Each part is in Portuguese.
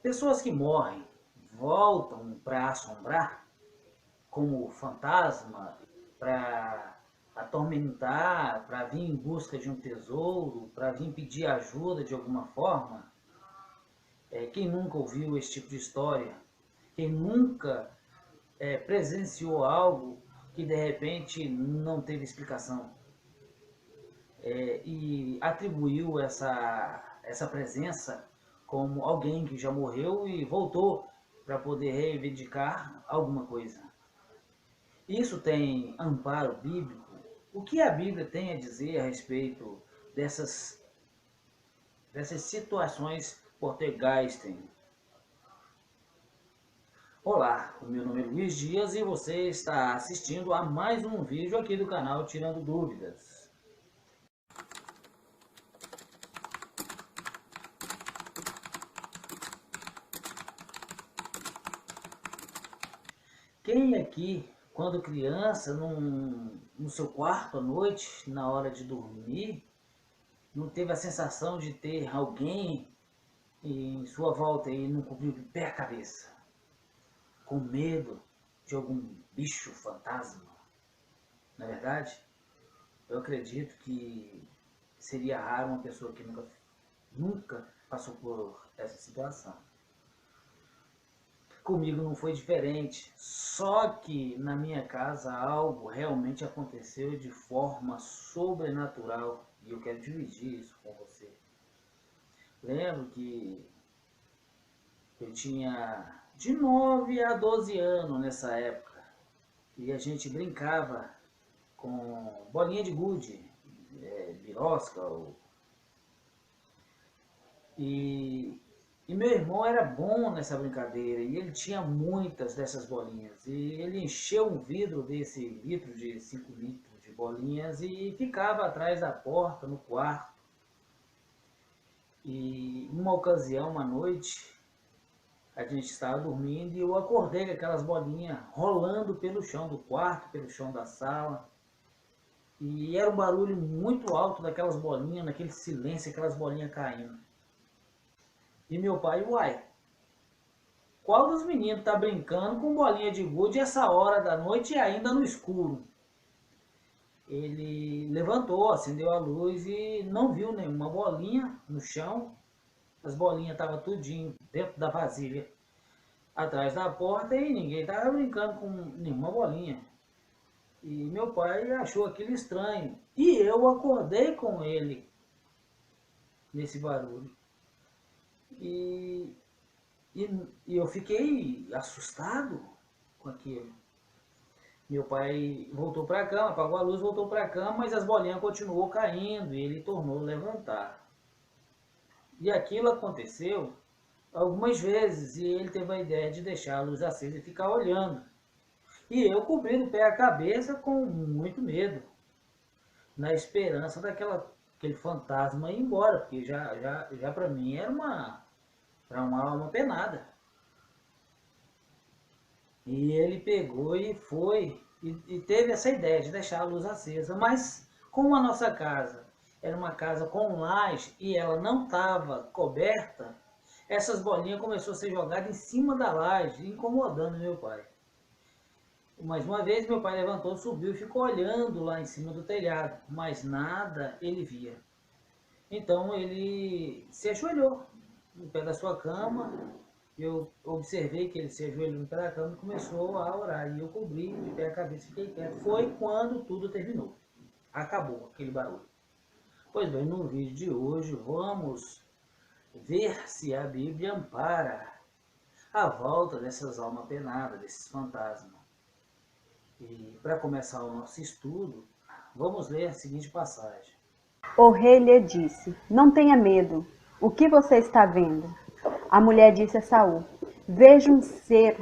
Pessoas que morrem voltam para assombrar, como fantasma, para atormentar, para vir em busca de um tesouro, para vir pedir ajuda de alguma forma. Quem nunca ouviu esse tipo de história? Quem nunca presenciou algo que de repente não teve explicação e atribuiu essa presença como alguém que já morreu e voltou para poder reivindicar alguma coisa? Isso tem amparo bíblico? O que a Bíblia tem a dizer a respeito dessas situações poltergeisting? Olá, o meu nome é Luiz Dias e você está assistindo a mais um vídeo aqui do canal Tirando Dúvidas. Quem aqui, quando criança, no seu quarto à noite, na hora de dormir, não teve a sensação de ter alguém em sua volta e não cobriu de pé a cabeça, com medo de algum bicho fantasma? Na verdade, eu acredito que seria raro uma pessoa que nunca passou por essa situação. Comigo não foi diferente, só que na minha casa algo realmente aconteceu de forma sobrenatural e eu quero dividir isso com você. Lembro que eu tinha de 9 a 12 anos nessa época e a gente brincava com bolinha de gude, birosca. E, e meu irmão era bom nessa brincadeira e ele tinha muitas dessas bolinhas. E ele encheu um vidro desse litro de 5 litros de bolinhas e ficava atrás da porta, no quarto. E numa ocasião, uma noite, a gente estava dormindo e eu acordei com aquelas bolinhas rolando pelo chão do quarto, pelo chão da sala. E era um barulho muito alto daquelas bolinhas, naquele silêncio, aquelas bolinhas caindo. E meu pai, uai, qual dos meninos tá brincando com bolinha de gude essa hora da noite e ainda no escuro? Ele levantou, acendeu a luz e não viu nenhuma bolinha no chão. As bolinhas estavam tudinho dentro da vasilha, atrás da porta, e ninguém estava brincando com nenhuma bolinha. E meu pai achou aquilo estranho. E eu acordei com ele nesse barulho. E, e eu fiquei assustado com aquilo. Meu pai voltou para a cama, apagou a luz, voltou para a cama, mas as bolinhas continuou caindo e ele tornou a levantar. E aquilo aconteceu algumas vezes e ele teve a ideia de deixar a luz acesa e ficar olhando. E eu cobri no pé a cabeça com muito medo, na esperança aquele fantasma ir embora, porque já para mim era uma alma penada. E ele pegou e foi, e teve essa ideia de deixar a luz acesa. Mas como a nossa casa era uma casa com laje e ela não estava coberta, essas bolinhas começaram a ser jogadas em cima da laje, incomodando meu pai. Mais uma vez meu pai levantou, subiu e ficou olhando lá em cima do telhado, mas nada ele via. Então ele se ajoelhou no pé da sua cama. Eu observei que ele se ajoelhou no pé da cama e começou a orar. E eu cobri de pé a cabeça e fiquei quieto. Foi quando tudo terminou. Acabou aquele barulho. Pois bem, no vídeo de hoje vamos ver se a Bíblia ampara a volta dessas almas penadas, desses fantasmas. E para começar o nosso estudo, vamos ler a seguinte passagem. O rei lhe disse: Não tenha medo. O que você está vendo? A mulher disse a Saul: Vejo um ser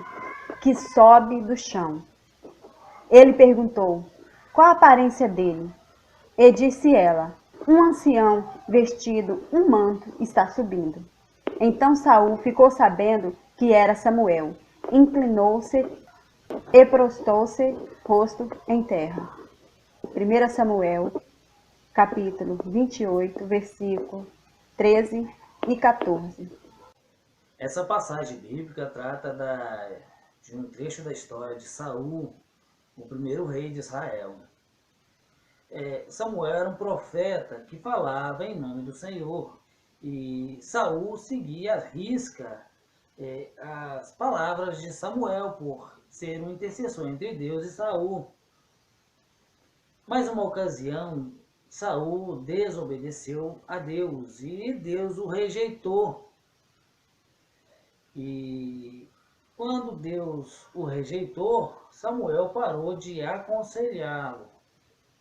que sobe do chão. Ele perguntou: Qual a aparência dele? E disse ela: Um ancião vestido um manto está subindo. Então Saul ficou sabendo que era Samuel. Inclinou-se e prostou-se, rosto em terra. 1 Samuel, capítulo 28, versículo 13 e 14. Essa passagem bíblica trata de um trecho da história de Saul, o primeiro rei de Israel. Samuel era um profeta que falava em nome do Senhor, e Saul seguia à risca as palavras de Samuel por ser um intercessor entre Deus e Saul. Mas uma ocasião, Saul desobedeceu a Deus e Deus o rejeitou. E quando Deus o rejeitou, Samuel parou de aconselhá-lo,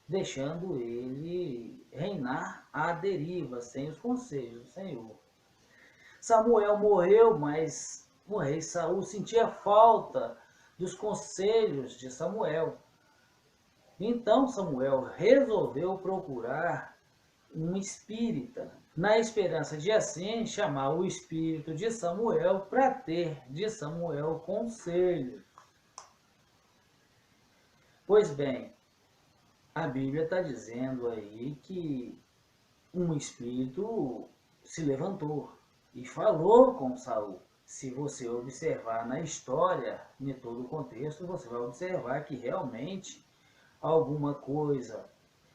deixando ele reinar à deriva, sem os conselhos do Senhor. Samuel morreu, mas o rei Saul sentia falta dos conselhos de Samuel. Então Samuel resolveu procurar um espírita, na esperança de assim chamar o espírito de Samuel para ter de Samuel conselho. Pois bem, a Bíblia está dizendo aí que um espírito se levantou e falou com Saul. Se você observar na história, em todo o contexto, você vai observar que realmente alguma coisa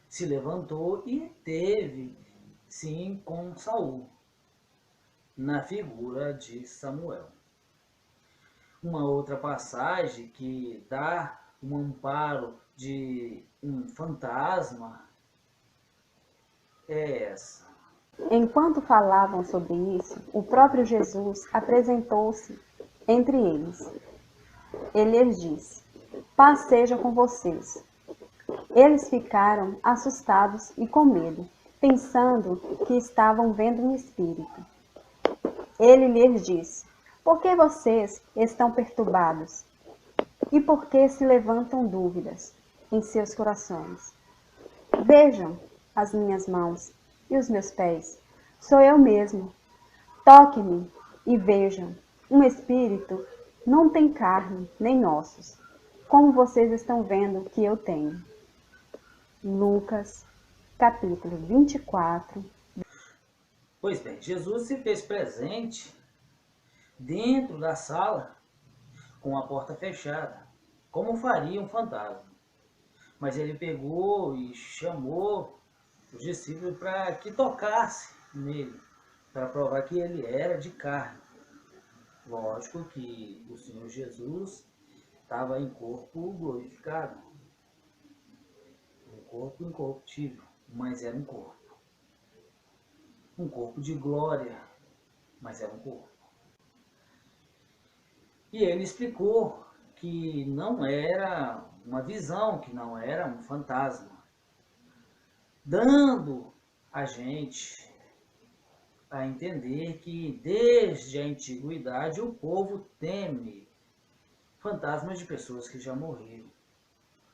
se levantou e teve sim com Saul, na figura de Samuel. Uma outra passagem que dá um amparo de um fantasma é essa. Enquanto falavam sobre isso, o próprio Jesus apresentou-se entre eles. Ele lhes disse: paz seja com vocês. Eles ficaram assustados e com medo, pensando que estavam vendo um espírito. Ele lhes disse: por que vocês estão perturbados? E por que se levantam dúvidas em seus corações? Vejam as minhas mãos e os meus pés. Sou eu mesmo. Toquem-me e vejam. Um espírito não tem carne nem ossos, como vocês estão vendo que eu tenho. Lucas, capítulo 24. Pois bem, Jesus se fez presente dentro da sala com a porta fechada, como faria um fantasma. Mas ele pegou e chamou os discípulos para que tocasse nele, para provar que ele era de carne. Lógico que o Senhor Jesus estava em corpo glorificado, um corpo incorruptível, mas era um corpo de glória, mas era um corpo. E ele explicou que não era uma visão, que não era um fantasma, dando a gente a entender que desde a antiguidade o povo teme fantasmas de pessoas que já morreram.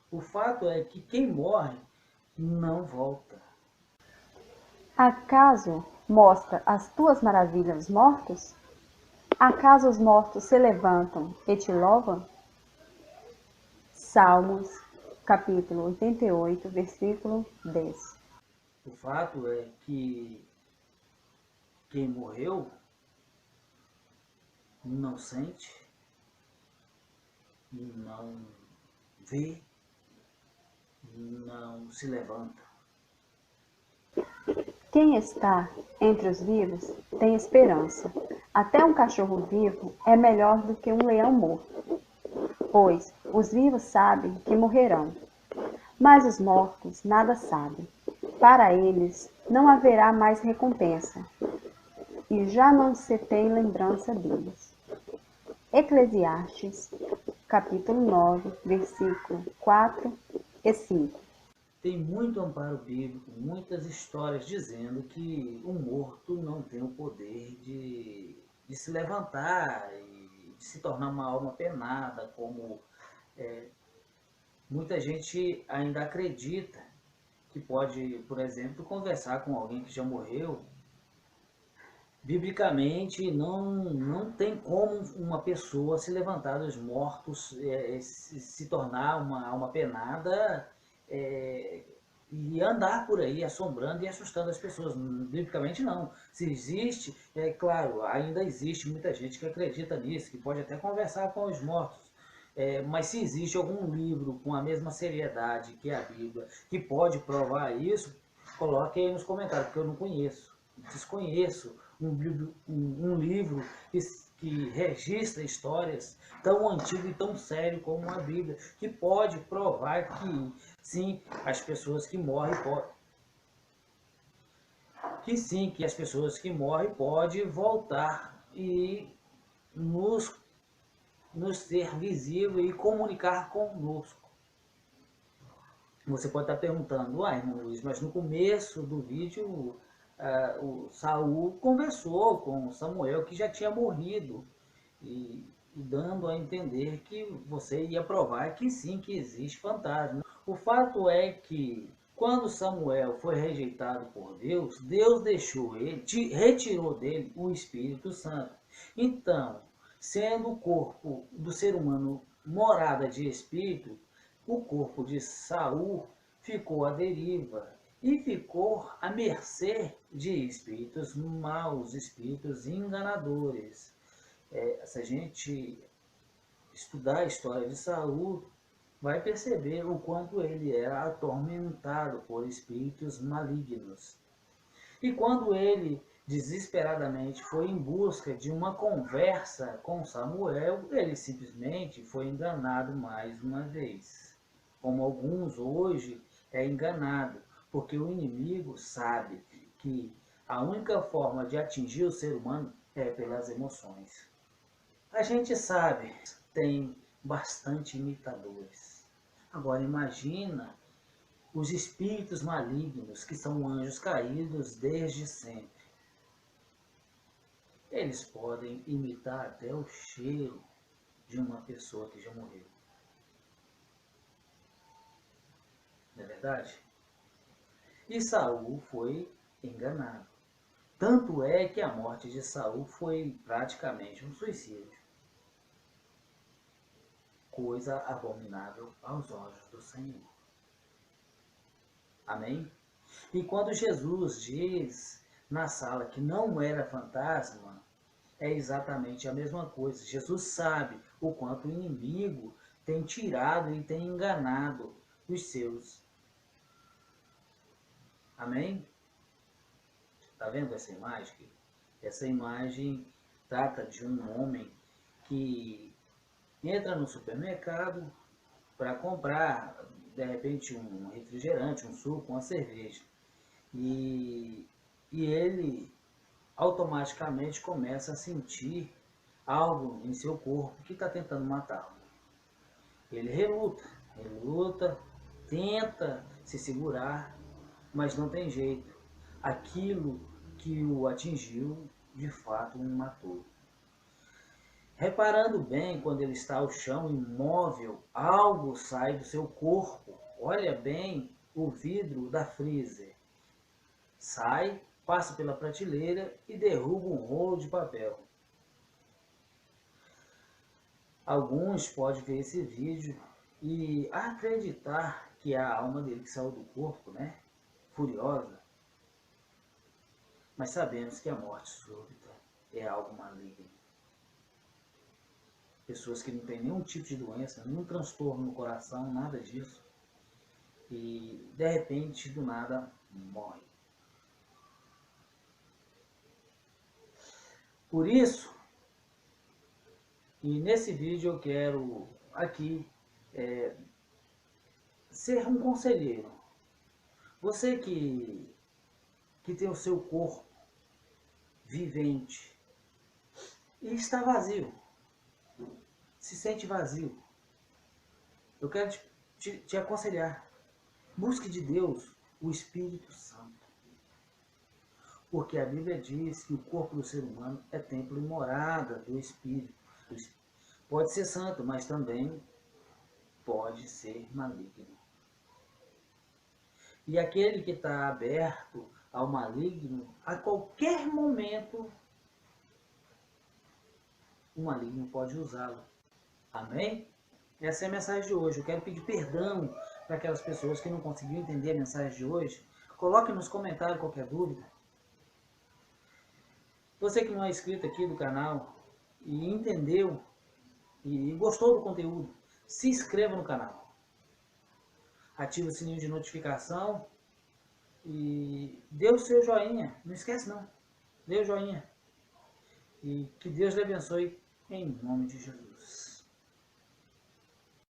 O fato é que quem morre não volta. Acaso mostra as tuas maravilhas mortos? Acaso os mortos se levantam e te louvam? Salmos, capítulo 88, versículo 10. O fato é que quem morreu não sente, não vê, não se levanta. Quem está entre os vivos tem esperança. Até um cachorro vivo é melhor do que um leão morto, pois os vivos sabem que morrerão, mas os mortos nada sabem. Para eles não haverá mais recompensa, e já não se tem lembrança deles. Eclesiastes, capítulo 9, versículo 4 e 5. Tem muito amparo bíblico, muitas histórias dizendo que o morto não tem o poder de se levantar e de se tornar uma alma penada, como muita gente ainda acredita que pode, por exemplo, conversar com alguém que já morreu. Biblicamente, não tem como uma pessoa se levantar dos mortos, se tornar uma alma penada, e andar por aí assombrando e assustando as pessoas. Biblicamente não. Se existe, é claro, ainda existe muita gente que acredita nisso, que pode até conversar com os mortos. Mas se existe algum livro com a mesma seriedade que a Bíblia, que pode provar isso, coloque aí nos comentários, porque eu não conheço. Desconheço um livro que registra histórias tão antigo e tão sério como a Bíblia, que pode provar que sim, as pessoas que morrem que as pessoas que morrem podem voltar e nos, nos ser visível e comunicar conosco. Você pode estar perguntando, irmão Luiz, mas no começo do vídeo o Saul conversou com Samuel que já tinha morrido e dando a entender que você ia provar que sim, que existe fantasma. O fato é que quando Samuel foi rejeitado por Deus, Deus deixou ele, retirou dele o Espírito Santo. Então, sendo o corpo do ser humano morada de espírito, o corpo de Saul ficou à deriva e ficou à mercê de espíritos maus, espíritos enganadores. Se a gente estudar a história de Saul, vai perceber o quanto ele era atormentado por espíritos malignos. E quando ele desesperadamente foi em busca de uma conversa com Samuel, ele simplesmente foi enganado mais uma vez. Como alguns hoje é enganado, porque o inimigo sabe que a única forma de atingir o ser humano é pelas emoções. A gente sabe, tem bastante imitadores. Agora imagina os espíritos malignos, que são anjos caídos desde sempre. Eles podem imitar até o cheiro de uma pessoa que já morreu. Não é verdade? E Saul foi enganado. Tanto é que a morte de Saul foi praticamente um suicídio. Coisa abominável aos olhos do Senhor. Amém? E quando Jesus diz na sala que não era fantasma, é exatamente a mesma coisa. Jesus sabe o quanto o inimigo tem tirado e tem enganado os seus. Amém? Está vendo essa imagem? Essa imagem trata de um homem que entra no supermercado para comprar, de repente, um refrigerante, um suco, uma cerveja. E ele automaticamente começa a sentir algo em seu corpo que está tentando matá-lo. Ele reluta, tenta se segurar, mas não tem jeito. Aquilo que o atingiu, de fato, o matou. Reparando bem, quando ele está ao chão, imóvel, algo sai do seu corpo. Olha bem o vidro da freezer. Sai, passa pela prateleira e derruba um rolo de papel. Alguns podem ver esse vídeo e acreditar que é a alma dele que saiu do corpo, né? Furiosa. Mas sabemos que a morte súbita é algo maligno. Pessoas que não têm nenhum tipo de doença, nenhum transtorno no coração, nada disso. E de repente, do nada, morre. Por isso, e nesse vídeo eu quero aqui ser um conselheiro. Você que tem o seu corpo vivente e está vazio, se sente vazio, eu quero te aconselhar. Busque de Deus o Espírito Santo. Porque a Bíblia diz que o corpo do ser humano é templo e morada do Espírito. Pode ser santo, mas também pode ser maligno. E aquele que está aberto ao maligno, a qualquer momento, o maligno pode usá-lo. Amém? Essa é a mensagem de hoje. Eu quero pedir perdão para aquelas pessoas que não conseguiram entender a mensagem de hoje. Coloque nos comentários qualquer dúvida. Você que não é inscrito aqui do canal e entendeu e gostou do conteúdo, se inscreva no canal. Ative o sininho de notificação e dê o seu joinha. Não esquece não, dê o joinha. E que Deus lhe abençoe em nome de Jesus.